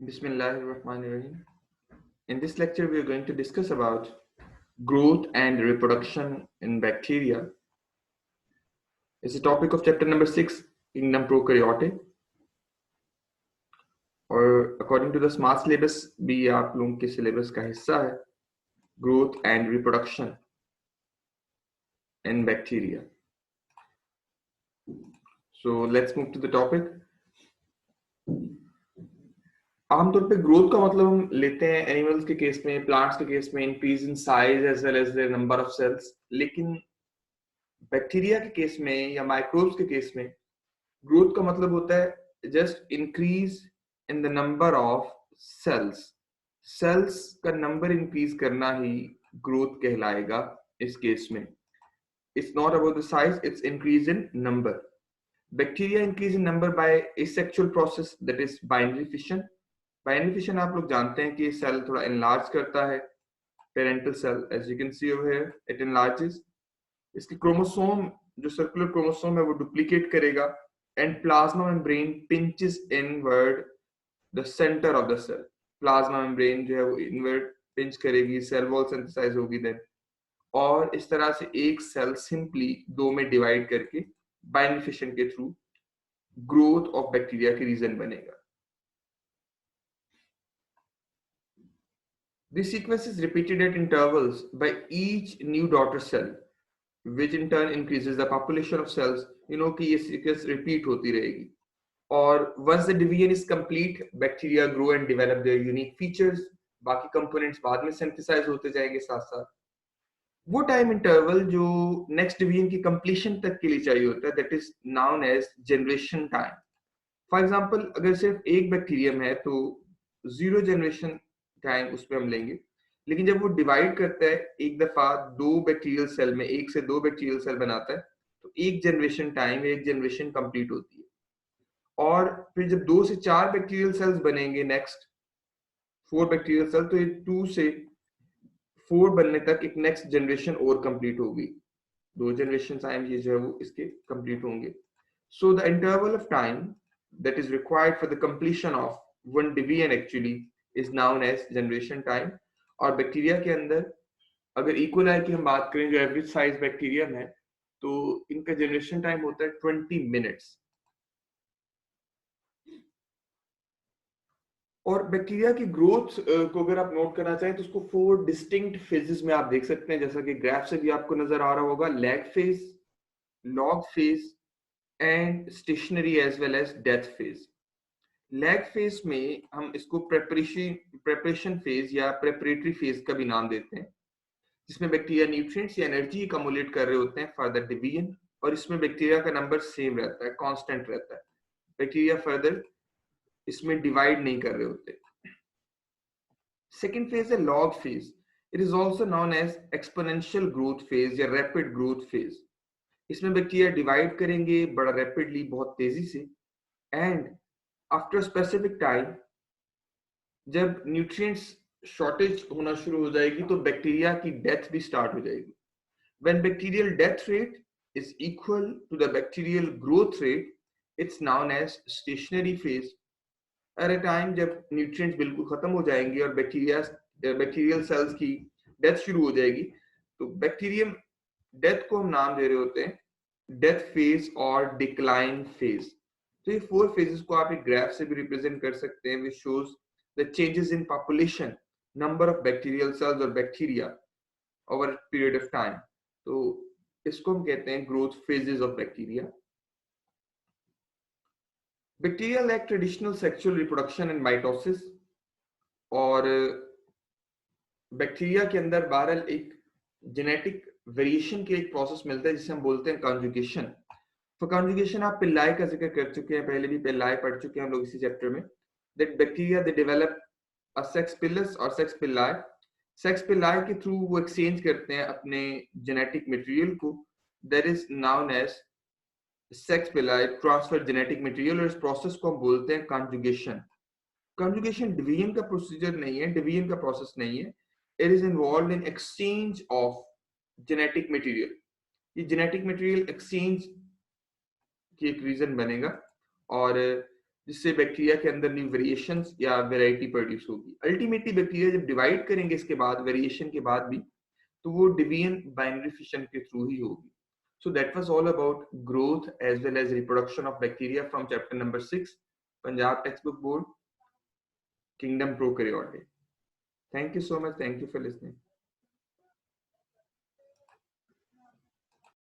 Bismillahirrahmanirrahim. In this lecture, we are going to discuss about growth and reproduction in bacteria. It's a topic of chapter number 6, Kingdom Prokaryote. और according to the smart syllabus भी आप लोगों के syllabus का हिस्सा है growth and reproduction in bacteria. So let's move to the topic. आमतौर पे ग्रोथ का मतलब हम लेते हैं एनिमल्स के केस में, प्लांट्स के केस में increase in size as well as their number of cells, लेकिन बैक्टीरिया के केस में या माइक्रोब्स के केस में ग्रोथ का मतलब होता है just increase in the number of cells. Cells का नंबर इंक्रीज करना ही ग्रोथ कहलाएगा इस केस में. It's not about the size, it's increase in number. Bacteria increase in number by asexual process, that is binary fission. Binary fission आप लोग जानते हैं कि सेल थोड़ा एनलार्ज करता है. Parental cell, as you can see over here, it enlarges. इसकी chromosome, जो सर्कुलर क्रोमोसोम है, वो डुप्लीकेट करेगा and plasma membrane pinches inward the centre of the cell. Plasma membrane जो है वो इनवर्ड पिंच करेगी, सेल वॉल सिंथेसाइज होगी देन, और इस तरह से एक सेल सिंपली दो में डिवाइड करके बाइनरी फिशन के थ्रू ग्रोथ ऑफ बैक्टीरिया के रीजन बनेगा. This sequence is repeated at intervals by each new daughter cell, which in turn increases the population of cells. You know कि ये sequence repeat होती रहेगी. और once the division is complete, bacteria grow and develop their unique features. बाकी components बाद में synthesize होते जाएंगे साथ साथ. वो टाइम इंटरवल जो नेक्स्ट डिवीजन की कंप्लीशन तक के लिए चाहिए होता है, that is known age generation time. For example, अगर सिर्फ एक बैक्टीरियम है तो 0 जनरेशन टाइम उसमें हम लेंगे, लेकिन जब वो डिवाइड करता है एक दफा दो बैक्टीरियल सेल में, एक से दो बैक्टीरियल सेल बनाता है, तो एक जनरेशन टाइम, एक जनरेशन कंप्लीट होती है. और फिर जब 2 से 4 बैक्टीरियल सेल्स बनेंगे, नेक्स्ट 4 बैक्टीरियल सेल, तो ये 2 से 4 बनने तक एक नेक्स्ट जनरेशन और कंप्लीट होगी. 2 जनरेशन टाइम ये जो है वो इसके कंप्लीट होंगे. So the interval of time that is required for the completion of one division actually is known as generation time. और बैक्टीरिया के अंदर अगर इक्वलाई की हम बात करें, जो एवरेज साइज बैक्टीरिया है, तो इनका जनरेशन टाइम होता है 20 मिनट्स. और बैक्टीरिया की ग्रोथ को अगर आप नोट करना चाहें तो उसको 4 डिस्टिंक्ट फेजेस में आप देख सकते हैं, जैसा कि ग्राफ से भी आपको नजर आ रहा होगा. Lag phase, log phase and stationary as well as death phase. Lag phase में हम इसको प्रेपरेशन फेज या प्रेपरेटरी फेज का भी नाम देते हैं, जिसमें बैक्टीरिया न्यूट्रिएंट्स या एनर्जी अकोमुलेट कर रहे होते हैं फॉर द डिवीजन, और इसमें बैक्टीरिया का नंबर सेम रहता है, कांस्टेंट रहता है. बैक्टीरिया फर्दर इसमें डिवाइड नहीं कर रहे होते. सेकेंड फेज है log phase. It is also known as exponential growth phase या रैपिड ग्रोथ फेज. इसमें बैक्टीरिया डिवाइड करेंगे बड़ा रैपिडली, बहुत तेजी से, एंड आफ्टर स्पेसिफिक टाइम जब न्यूट्रिएंट्स शॉर्टेज होना शुरू हो जाएगी तो बैक्टीरिया की डेथ भी स्टार्ट हो जाएगी. When bacterial death rate is equal to the bacterial growth rate, it's known as stationary phase. At a time जब न्यूट्रिएंट्स बिल्कुल खत्म हो जाएंगे और बैक्टीरियल सेल्स की डेथ शुरू हो जाएगी, तो बैक्टीरियम डेथ को हम नाम दे रहे होते हैं डेथ फेज और डिक्लाइन फेज. तो ये 4 फेजेस को आप एक ग्राफ से भी रिप्रेजेंट कर सकते हैं, which shows the changes in population, number of bacterial cells or bacteria over a period of time. तो इसको हम कहते हैं growth phases of bacteria. Bacteria lack traditional sexual reproduction and mitosis. और बैक्टीरिया के अंदर बहरहाल एक जेनेटिक वेरिएशन के एक प्रोसेस मिलता है जिसे हम बोलते हैं कॉन्जुगेशन. तो कॉन्जुगेशन आप पिल्लाई का जिक्र कर चुके हैं, पहले भी पिल्लाई पढ़ चुके हैं हम लोग इसी चैप्टर में. That bacteria they develop a sex pilus और सेक्स पिल्लाई. सेक्स पिल्लाई के थ्रू वो एक्सचेंज करते हैं अपने जेनेटिक मटेरियल को. That is known as sex pili transfer genetic material, और इस प्रोसेस को हम बोलते हैं कॉन्जुगेशन. कॉन्जुगेशन डिवीजन का प्रोसीजर नहीं है, डिवीजन का प्रोसेस नहीं है. It is involve in exchange of genetic material. ये जेनेटिक मटेरियल एक्सचेंज की एक रीजन बनेगा. और जिससे बैक्टीरिया के अंदर न्यू वेरिएशंस या वेराइटी प्रोड्यूस होगी। अल्टीमेटली बैक्टीरिया जब डिवाइड करेंगे इसके बाद, वेरिएशन के बाद भी, तो वो डिवीजन बाइनरी फिशन के थ्रू ही होगी। So that was all about growth as well as reproduction of bacteria from chapter number 6, Punjab textbook board, Kingdom Prokaryote. Thank you so much. Thank you for listening.